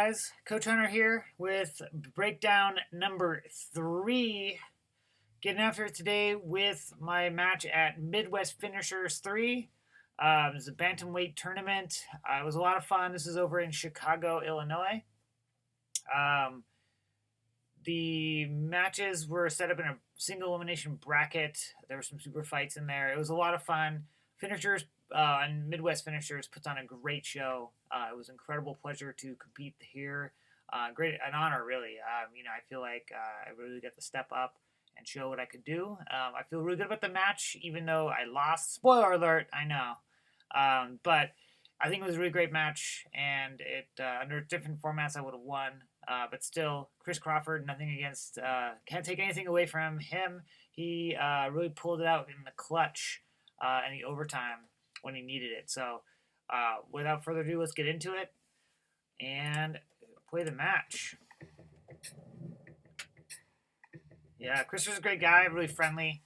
guys? Coach Hunter here with breakdown number 3. Getting after it today with my match at Midwest Finishers 3. It was a bantamweight tournament. It was a lot of fun. This is over in Chicago, Illinois. The matches were set up in a single elimination bracket. There were some super fights in there. It was a lot of fun. Finishers and Midwest Finishers puts on a great show. It was an incredible pleasure to compete here. An honor, really. I feel like I really got to step up and show what I could do. I feel really good about the match, even though I lost. Spoiler alert, I know. But I think it was a really great match, and it under different formats I would have won. But still, Chris Crawford, nothing against, can't take anything away from him. He really pulled it out in the clutch in the overtime when he needed it. So without further ado, let's get into it and play the match. Yeah, Chris was a great guy, really friendly.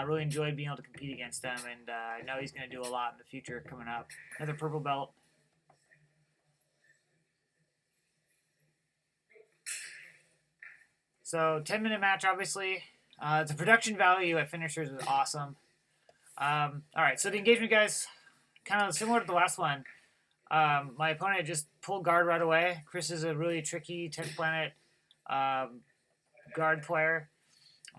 Really enjoyed being able to compete against him, and I know he's going to do a lot in the future coming up. Another purple belt. So 10-minute match, obviously. The production value at Finishers was awesome. All right, so the engagement, guys, kind of similar to the last one. My opponent just pulled guard right away. Chris is a really tricky 10th planet guard player.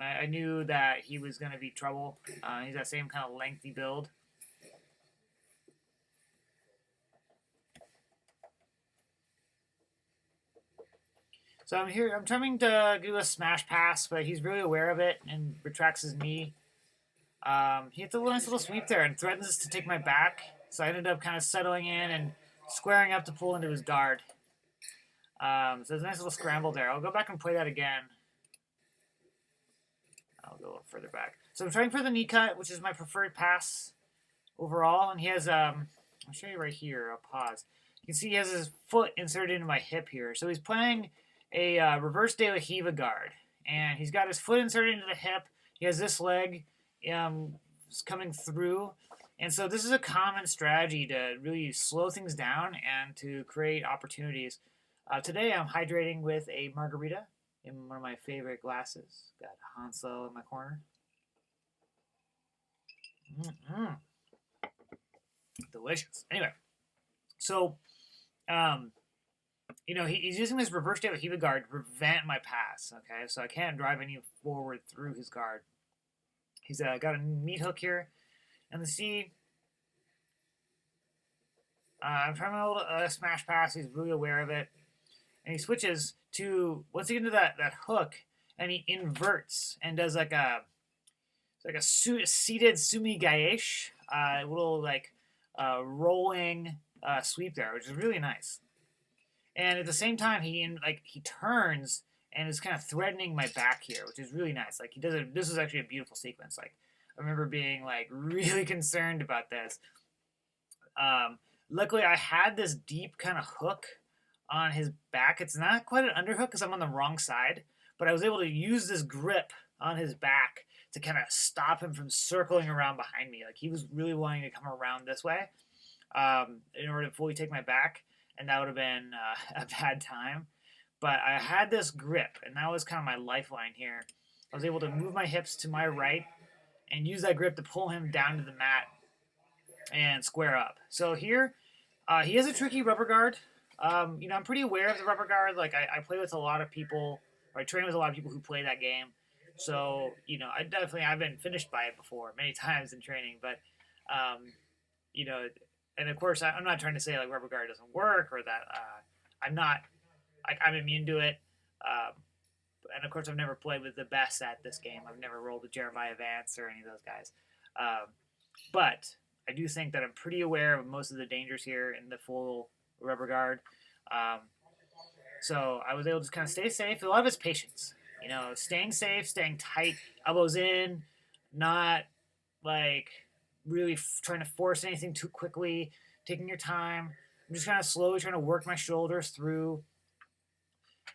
I knew that he was going to be trouble. He's that same kind of lengthy build. So I'm trying to do a smash pass, but he's really aware of it and retracts his knee. He hits a nice little sweep there and threatens to take my back. So I ended up kind of settling in and squaring up to pull into his guard. So there's a nice little scramble there. I'll go back and play that again. I'll go further back. So I'm trying for the knee cut, which is my preferred pass overall. And he has, I'll show you right here. I'll pause. You can see he has his foot inserted into my hip here. So he's playing a reverse De La Riva guard. And he's got his foot inserted into the hip. He has this leg coming through. And so this is a common strategy to really slow things down and to create opportunities. Today I'm hydrating with a margarita in one of my favorite glasses. Got Hansel in my corner. Delicious. Anyway, so, he's using this reverse De La Riva guard to prevent my pass, okay? So I can't drive any forward through his guard. He's got a meat hook here. And the see, I'm trying to smash pass. He's really aware of it. And he switches to, once he gets into that hook, and he inverts and does like a seated sumi gaesh, a little rolling sweep there, which is really nice. And at the same time, he turns and is kind of threatening my back here, which is really nice. Like this is actually a beautiful sequence. Like I remember being really concerned about this. Luckily, I had this deep kind of hook on his back. It's not quite an underhook because I'm on the wrong side, but I was able to use this grip on his back to kind of stop him from circling around behind me. Like he was really wanting to come around this way in order to fully take my back, and that would have been a bad time. But I had this grip, and that was kind of my lifeline here. I was able to move my hips to my right and use that grip to pull him down to the mat and square up. So here, he has a tricky rubber guard. I'm pretty aware of the rubber guard. Like I play with a lot of people, or I train with a lot of people who play that game. So I've been finished by it before many times in training. But and of course I'm not trying to say rubber guard doesn't work or that I'm immune to it. And of course I've never played with the best at this game. I've never rolled a Jeremiah Vance or any of those guys. But I do think that I'm pretty aware of most of the dangers here in the full rubber guard. So I was able to just kind of stay safe. A lot of it's patience. Staying safe, staying tight, elbows in, not really trying to force anything too quickly, taking your time. I'm just kind of slowly trying to work my shoulders through,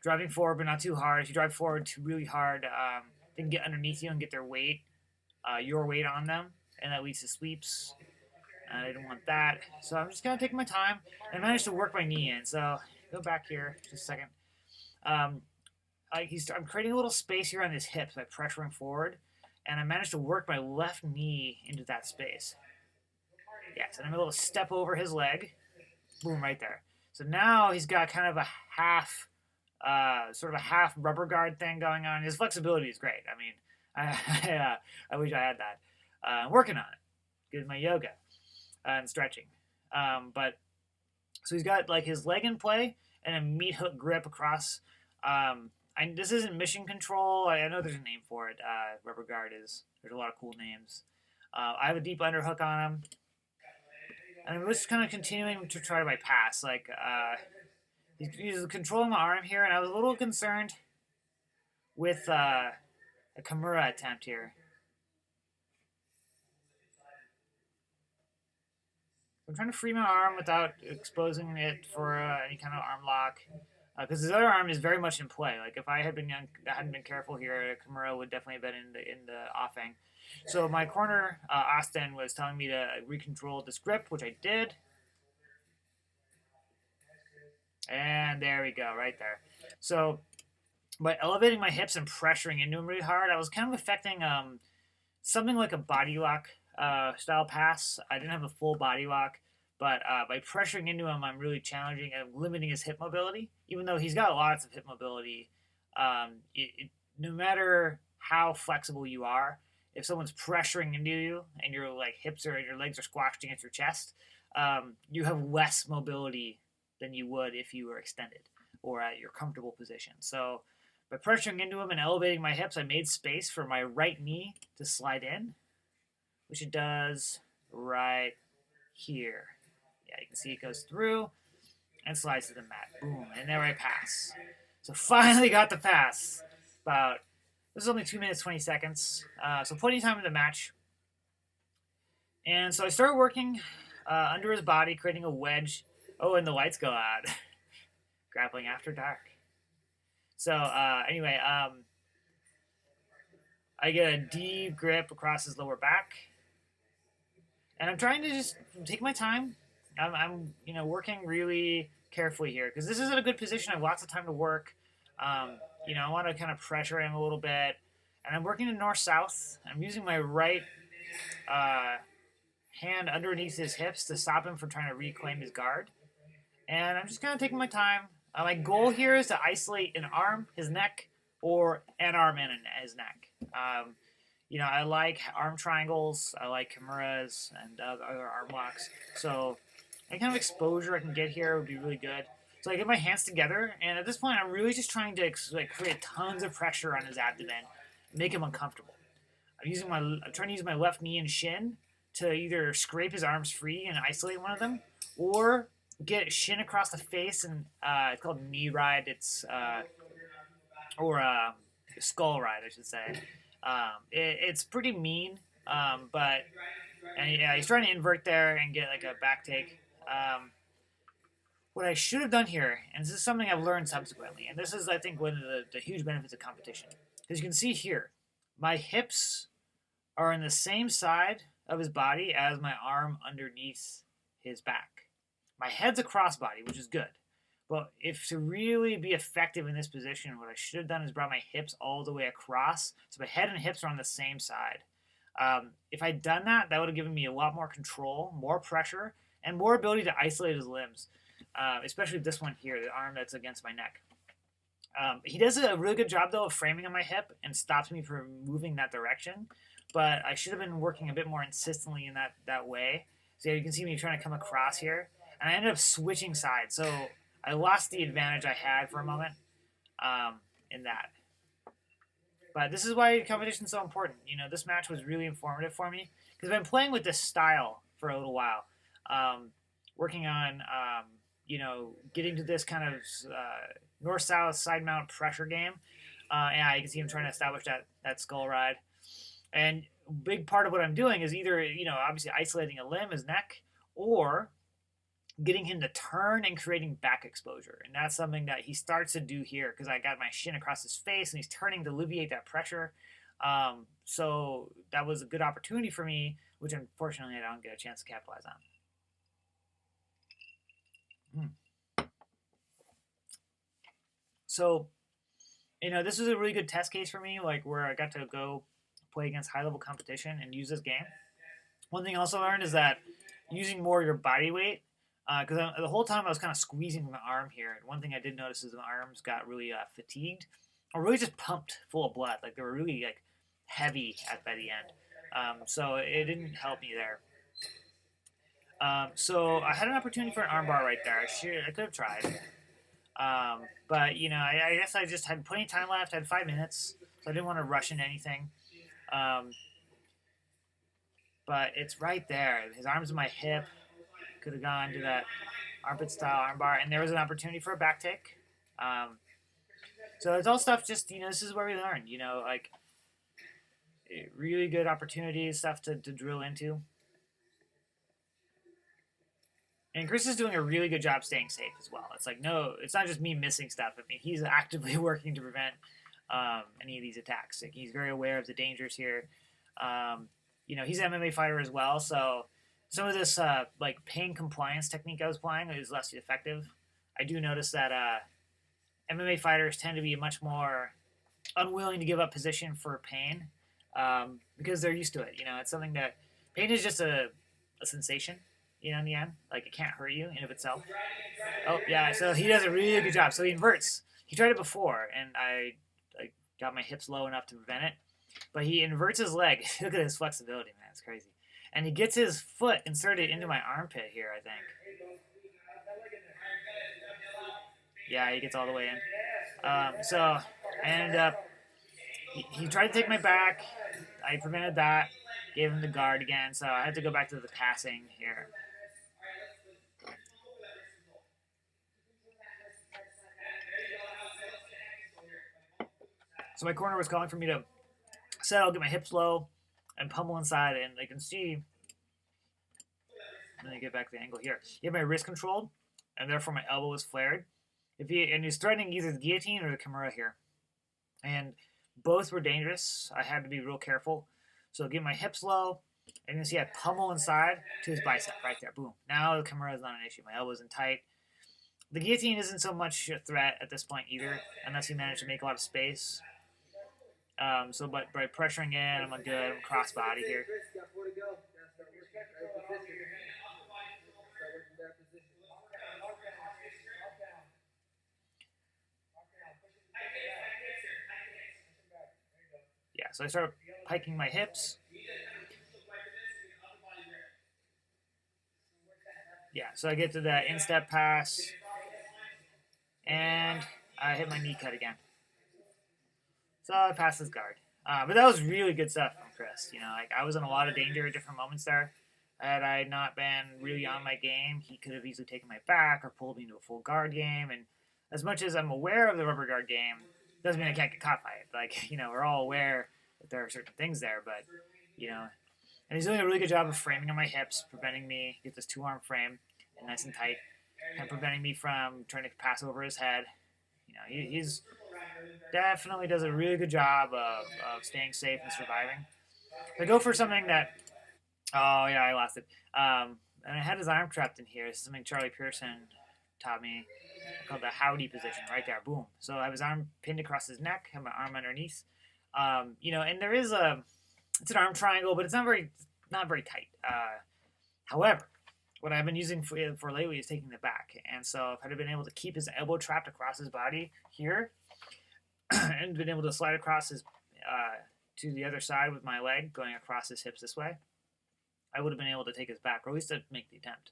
driving forward but not too hard. If you drive forward too really hard, they can get underneath you and get their weight, your weight on them, and that leads to sweeps. I didn't want that. So I'm just kind of taking my time. I managed to work my knee in. So go back here just a second. I'm creating a little space here on his hips by pressuring forward, and I managed to work my left knee into that space. Yes, and I'm able to step over his leg. Boom, right there. So now he's got kind of a half, sort of a half rubber guard thing going on. His flexibility is great. I mean, I wish I had that. I'm working on it. Good, my yoga and stretching. But so he's got like his leg in play and a meat hook grip across. This isn't mission control. I know there's a name for it. Rubber guard is. There's a lot of cool names. I have a deep underhook on him. And I'm just kind of continuing to try to bypass. Like, he's controlling my arm here, and I was a little concerned with a Kimura attempt here. I'm trying to free my arm without exposing it for any kind of arm lock. Because his other arm is very much in play. Like, if I hadn't been careful here, Kimura would definitely have been in the offing. So my corner, Austin, was telling me to recontrol this grip, which I did. And there we go, right there. So by elevating my hips and pressuring into him really hard, I was kind of affecting something like a body lock style pass. I didn't have a full body lock, but by pressuring into him, I'm really challenging and limiting his hip mobility. Even though he's got lots of hip mobility, no matter how flexible you are, if someone's pressuring into you and your like hips or your legs are squashed against your chest, you have less mobility than you would if you were extended or at your comfortable position. So by pressuring into him and elevating my hips, I made space for my right knee to slide in, which it does right here. Yeah, you can see it goes through and slides to the mat. Boom, and there I pass. So finally got the pass. This is only 2 minutes, 20 seconds. So plenty of time in the match. And so I started working under his body, creating a wedge. Oh, and the lights go out. Grappling after dark. So anyway, I get a deep grip across his lower back. And I'm trying to just take my time. I'm working really carefully here because this is in a good position. I have lots of time to work. I want to kind of pressure him a little bit. And I'm working in north-south. I'm using my right hand underneath his hips to stop him from trying to reclaim his guard. And I'm just kind of taking my time. My goal here is to isolate an arm, his neck, or an arm and his neck. I like arm triangles. I like Kimuras and other arm locks. So any kind of exposure I can get here would be really good. So I get my hands together, and at this point, I'm really just trying to create tons of pressure on his abdomen, make him uncomfortable. I'm trying to use my left knee and shin to either scrape his arms free and isolate one of them, or get shin across the face, and it's called knee ride. It's skull ride, I should say. It's pretty mean, but he's trying to invert there and get like a back take. What I should have done here, and this is something I've learned subsequently, and this is, I think, one of the huge benefits of competition. As you can see here, my hips are on the same side of his body as my arm underneath his back. My head's a crossbody, which is good. But if to really be effective in this position, what I should have done is brought my hips all the way across, so my head and hips are on the same side. If I'd done that, that would have given me a lot more control, more pressure, and more ability to isolate his limbs. Especially this one here, the arm that's against my neck. He does a really good job, though, of framing on my hip and stops me from moving that direction. But I should have been working a bit more insistently in that way. So you can see me trying to come across here. And I ended up switching sides. So I lost the advantage I had for a moment in that. But this is why competition is so important. This match was really informative for me. Because I've been playing with this style for a little while. Working on... getting to this kind of north-south side mount pressure game. And you can see him trying to establish that skull ride. And a big part of what I'm doing is either, obviously isolating a limb, his neck, or getting him to turn and creating back exposure. And that's something that he starts to do here because I got my shin across his face and he's turning to alleviate that pressure. So that was a good opportunity for me, which unfortunately I don't get a chance to capitalize on. So, this was a really good test case for me, like where I got to go play against high level competition and use this game. One thing I also learned is that using more of your body weight, because the whole time I was kind of squeezing my arm here. And one thing I did notice is my arms got really fatigued, or really just pumped full of blood. Like they were really like heavy by the end. So it didn't help me there. So I had an opportunity for an armbar right there. I could have tried. But I guess I just had plenty of time left. I had 5 minutes, so I didn't want to rush into anything. But it's right there. His arm's in my hip. Could have gone to that armpit style armbar, and there was an opportunity for a back take. So it's all stuff. Just this is where we learn. Like really good opportunities, stuff to drill into. And Chris is doing a really good job staying safe as well. It's like, no, it's not just me missing stuff. I mean, he's actively working to prevent any of these attacks. Like, he's very aware of the dangers here. He's an MMA fighter as well, so some of this like pain compliance technique I was applying is less effective. I do notice that MMA fighters tend to be much more unwilling to give up position for pain because they're used to it. It's something that pain is just a sensation. In the end, like it can't hurt you in of itself. Oh yeah, so he does a really good job. So he inverts. He tried it before, and I got my hips low enough to prevent it. But he inverts his leg. Look at his flexibility, man. It's crazy. And he gets his foot inserted into my armpit here, I think. Yeah, he gets all the way in. So I ended up, he tried to take my back. I prevented that. Gave him the guard again. So I had to go back to the passing here. So my corner was calling for me to settle, get my hips low, and pummel inside. And I can see, let me get back to the angle here. You have my wrist controlled, and therefore my elbow was flared. And he's threatening either the guillotine or the Kimura here. And both were dangerous. I had to be real careful. So get my hips low, and you can see I pummel inside to his bicep right there. Boom. Now the Kimura is not an issue. My elbow's in tight. The guillotine isn't so much a threat at this point either, unless you manage to make a lot of space. So by pressuring in, I'm good. I'm cross-body here. Yeah, so I start hiking my hips. Yeah, so I get to that instep pass, and I hit my knee cut again. So I passed his guard. But that was really good stuff from Chris. Like I was in a lot of danger at different moments there. Had I not been really on my game, he could have easily taken my back or pulled me into a full guard game. And as much as I'm aware of the rubber guard game, doesn't mean I can't get caught by it. Like, we're all aware that there are certain things there, but, and he's doing a really good job of framing on my hips, preventing me, get this 2-arm frame nice and tight, and preventing me from trying to pass over his head. He's definitely does a really good job of staying safe and surviving. I go for something that, oh yeah, I lost it. And I had his arm trapped in here. This is something Charlie Pearson taught me called the howdy position, right there, boom. So I have his arm pinned across his neck, have my arm underneath. And there is it's an arm triangle, but it's not very tight. However, what I've been using for lately is taking the back. And so if I'd have been able to keep his elbow trapped across his body here and been able to slide across his to the other side with my leg going across his hips this way, I would have been able to take his back, or at least to make the attempt.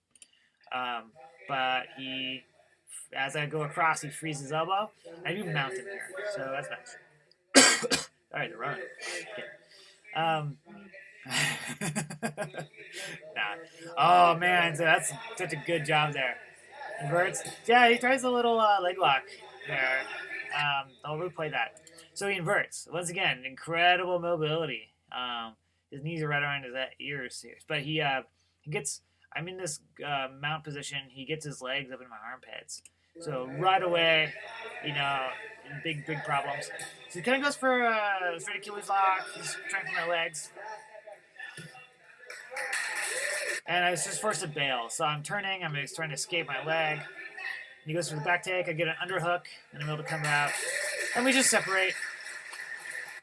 But as I go across, he frees his elbow. I do mount him here, so that's nice. All right, they're running. Oh man, so that's such a good job there. Inverts. Yeah, he tries a little leg lock there. I'll replay that. So he inverts. Once again, incredible mobility. His knees are right around his ears here. But he gets, I'm in this mount position. He gets his legs up in my armpits. So right away, big problems. So he kind of goes for a straight Achilles lock. He's trying for my legs. And I was just forced to bail. So I'm turning. I'm trying to escape my leg. He goes for the back take. I get an underhook, and I'm able to come out. And we just separate.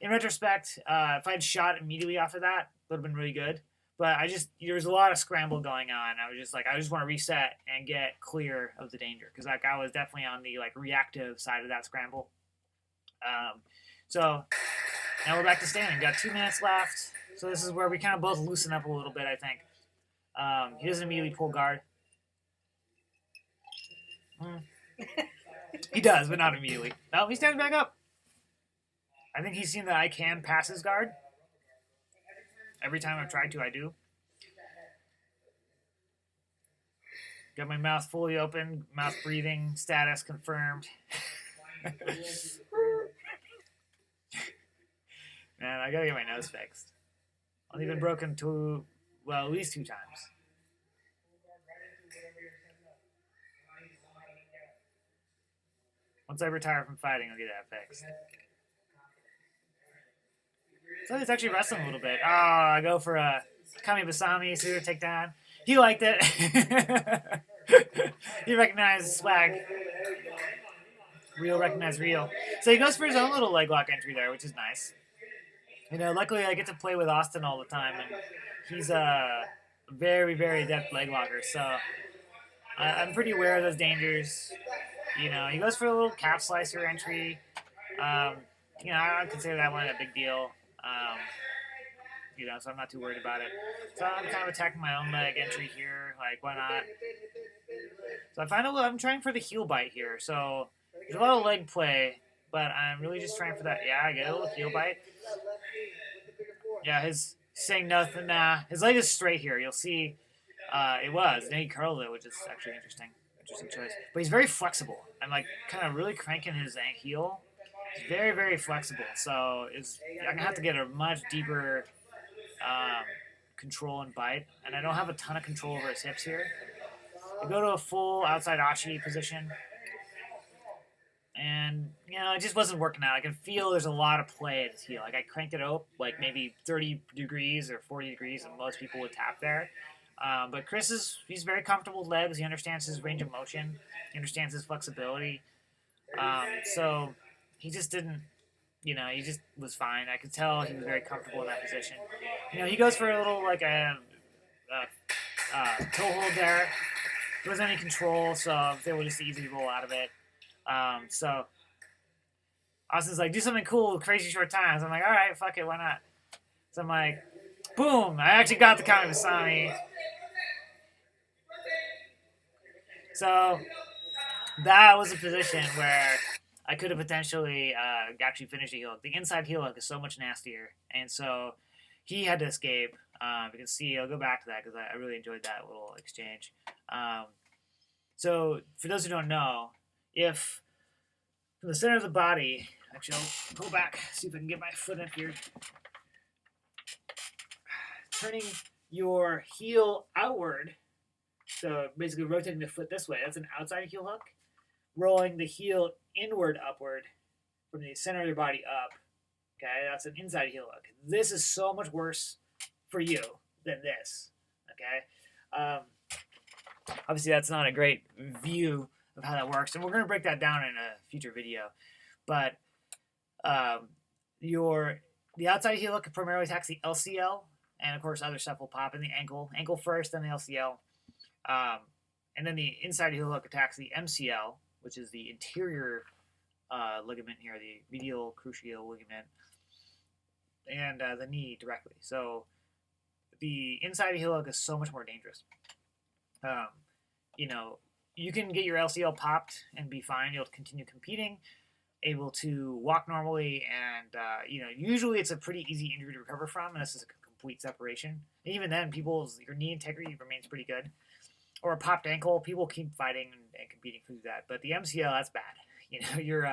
In retrospect, if I had shot immediately off of that, it would have been really good. But there was a lot of scramble going on. I was just like, I just want to reset and get clear of the danger. Because like, I was definitely on the like reactive side of that scramble. So now we're back to standing. Got 2 minutes left. So this is where we kind of both loosen up a little bit, I think. He doesn't immediately pull guard. He does, but not immediately. No, he stands back up. I think he's seen that I can pass his guard. Every time I've tried to, I do. Got my mouth fully open, mouth breathing, status confirmed. Man, I gotta get my nose fixed. I've been broken at least 2 times. Once I retire from fighting, I'll get that fixed. So he's actually wrestling a little bit. Oh, I go for a Kami Basami, Suda takedown. He liked it. He recognized swag. Real recognized real. So he goes for his own little leg lock entry there, which is nice. You know, luckily I get to play with Austin all the time, and he's a very, very adept leg locker. So I'm pretty aware of those dangers. You know, he goes for a little calf slicer entry. You know, I don't consider that one a big deal. You know, so I'm not too worried about it. So I'm kind of attacking my own leg entry here. Like, why not? So I'm trying for the heel bite here. So there's a lot of leg play, but I'm really just trying for that. Yeah, I get a little heel bite. Yeah, he's saying nothing. Nah, his leg is straight here. You'll see it was. Then he curled it, which is actually interesting. Interesting choice. But he's very flexible. I'm like kind of really cranking his heel. He's very, very flexible. So I'm going to have to get a much deeper control and bite. And I don't have a ton of control over his hips here. I go to a full outside Ashi position. And, you know, it just wasn't working out. I can feel there's a lot of play at his heel. Like, I cranked it up like maybe 30 degrees or 40 degrees, and most people would tap there. But Chris he's very comfortable with legs. He understands his range of motion. He understands his flexibility. So he just didn't, you know, he just was fine. I could tell he was very comfortable in that position. You know, he goes for a little, like, a toe hold there. There wasn't any control, so I was able to just easily roll out of it. So Austin's like, do something cool, crazy short times. I'm like, all right, fuck it, why not? So I'm like, boom, I actually got the Kami Basami. So that was a position where I could have potentially actually finished the heel hook. The inside heel hook is so much nastier, and so he had to escape. You can see, I'll go back to that because I really enjoyed that little exchange. So for those who don't know, if from the center of the body, actually I'll pull back, see if I can get my foot up here. Turning your heel outward, so basically rotating the foot this way, that's an outside heel hook. Rolling the heel inward upward from the center of your body up, okay, that's an inside heel hook. This is so much worse for you than this, okay? Obviously that's not a great view of how that works, and we're going to break that down in a future video. But the outside heel hook primarily attacks the LCL, and of course other stuff will pop in the ankle first, then the LCL, and then the inside heel hook attacks the MCL, which is the interior ligament here, the medial cruciate ligament, and the knee directly. So the inside heel hook is so much more dangerous. You know, you can get your LCL popped and be fine. You'll continue competing, able to walk normally, and you know, usually it's a pretty easy injury to recover from, and this is a complete separation. And even then, your knee integrity remains pretty good. Or a popped ankle, people keep fighting and competing through that. But the MCL, that's bad. You know, you're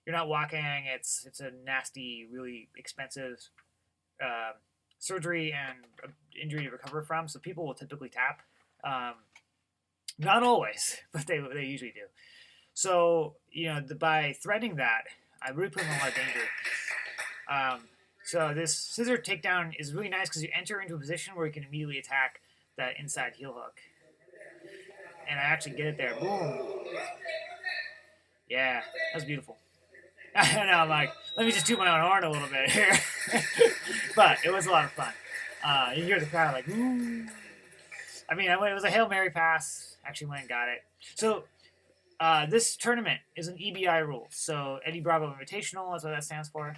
not walking. It's a nasty, really expensive surgery and injury to recover from. So people will typically tap. Not always, but they usually do. So, you know, by threading that, I really put them in a lot of danger. So this scissor takedown is really nice because you enter into a position where you can immediately attack that inside heel hook. And I actually get it there. Boom. Yeah, that was beautiful. And I'm like, let me just toot my own horn a little bit here. But it was a lot of fun. You hear the crowd like, ooh. I mean, it was a Hail Mary pass. Actually went and got it. So this tournament is an EBI rule. So Eddie Bravo Invitational, that's what that stands for.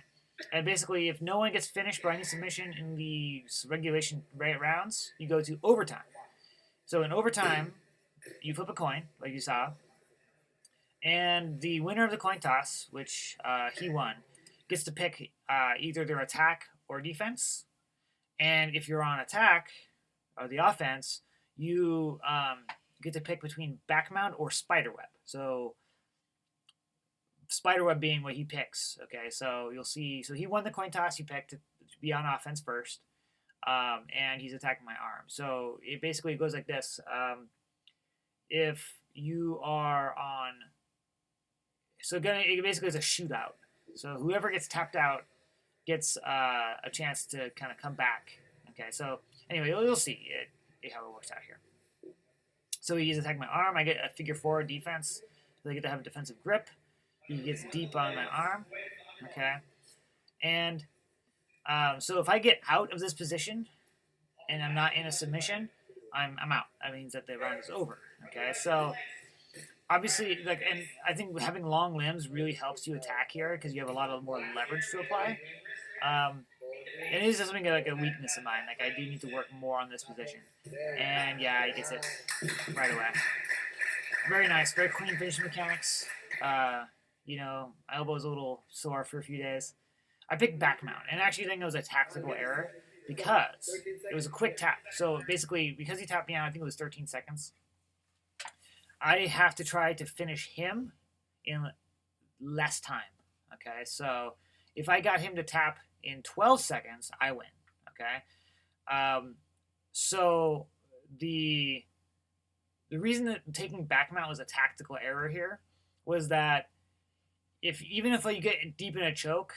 And basically, if no one gets finished by any submission in the regulation rounds, you go to overtime. So in overtime, you flip a coin, like you saw, and the winner of the coin toss, which he won, gets to pick either their attack or defense. And if you're on attack or the offense, you get to pick between back mount or spider web. So spider web being what he picks. Okay, so you'll see. So he won the coin toss. He picked to be on offense first, and he's attacking my arm. So it basically goes like this. If you are on, so it basically is a shootout. So whoever gets tapped out gets a chance to kind of come back. Okay, so anyway, you'll see how it works out here. So he's attacking my arm. I get a figure 4 defense. So I get to have a defensive grip. He gets deep on my arm. Okay, and so if I get out of this position and I'm not in a submission, I'm out. That means that the round is over. Okay, so obviously, and I think having long limbs really helps you attack here because you have a lot of more leverage to apply. And it is something like a weakness of mine. Like I do need to work more on this position. And yeah, he gets it right away. Very nice, very clean finishing mechanics. My elbow's a little sore for a few days. I picked back mount, and I actually think it was a tactical error because it was a quick tap. So basically, because he tapped me out, I think it was 13 seconds. I have to try to finish him in less time. Okay, so if I got him to tap in 12 seconds, I win. Okay, so the reason that taking back mount was a tactical error here was that even if you get deep in a choke,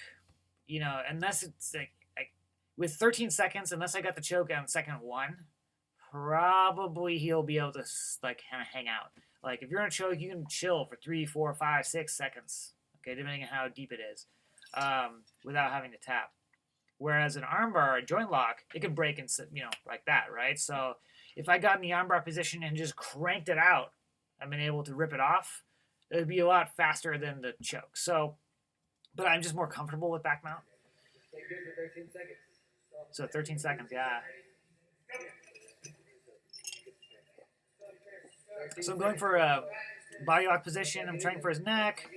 unless it's like with 13 seconds, unless I got the choke on second 1, probably he'll be able to like kind of hang out. Like if you're in a choke, you can chill for 3, 4, 5, 6 seconds. Okay, depending on how deep it is, without having to tap. Whereas an armbar, a joint lock, it can break and like that, right? So if I got in the armbar position and just cranked it out, I've been able to rip it off. It would be a lot faster than the choke. So, but I'm just more comfortable with back mount. So 13 seconds, yeah. So I'm going for a body lock position. I'm trying for his neck.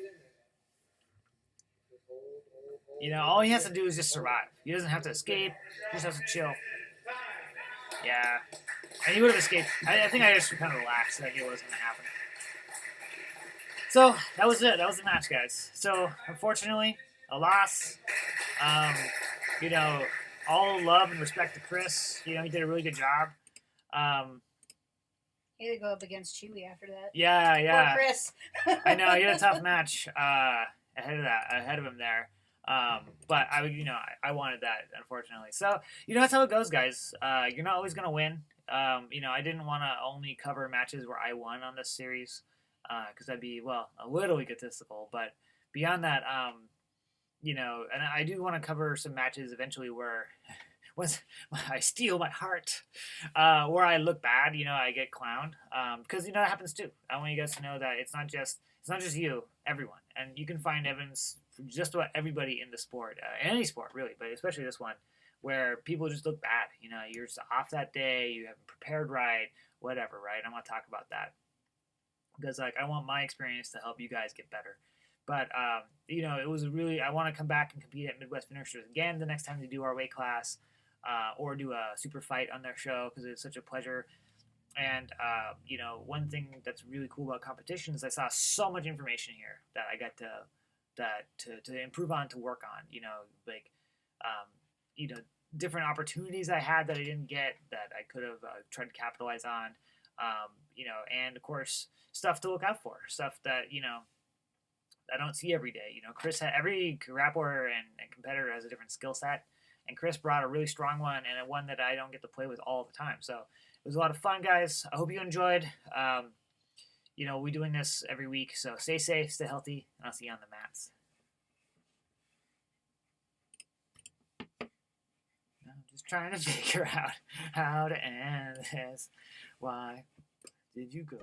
All he has to do is just survive. He doesn't have to escape. He just has to chill. Yeah. And he would have escaped. I think I just kind of relaxed that it wasn't going to happen. So that was it. That was the match, guys. So unfortunately, a loss. All love and respect to Chris. He did a really good job. He had to go up against Chewy after that. Yeah. Poor Chris. I know, he had a tough match ahead of him there. But I wanted that, unfortunately. So, that's how it goes, guys. You're not always going to win. I didn't want to only cover matches where I won on this series, because that'd be, a little egotistical. But beyond that, and I do want to cover some matches eventually where once I steal my heart, where I look bad, I get clowned, because that happens too. I want you guys to know that it's not just you, everyone, and you can find evidence from just about everybody in the sport, any sport really, but especially this one, where people just look bad. You're just off that day, you haven't prepared right, whatever, right? I want to talk about that because I want my experience to help you guys get better. But, it was I want to come back and compete at Midwest Finishers again the next time they do our weight class, or do a super fight on their show, because it's such a pleasure. And, one thing that's really cool about competition is I saw so much information here that I got to improve on, to work on, different opportunities I had that I didn't get that I could have tried to capitalize on, and of course, stuff to look out for, stuff that, I don't see every day. Every grappler and competitor has a different skill set, and Chris brought a really strong one, and one that I don't get to play with all the time. So it was a lot of fun, guys. I hope you enjoyed. we're doing this every week. So stay safe, stay healthy, and I'll see you on the mats. I'm just trying to figure out how to end this. Why did you go?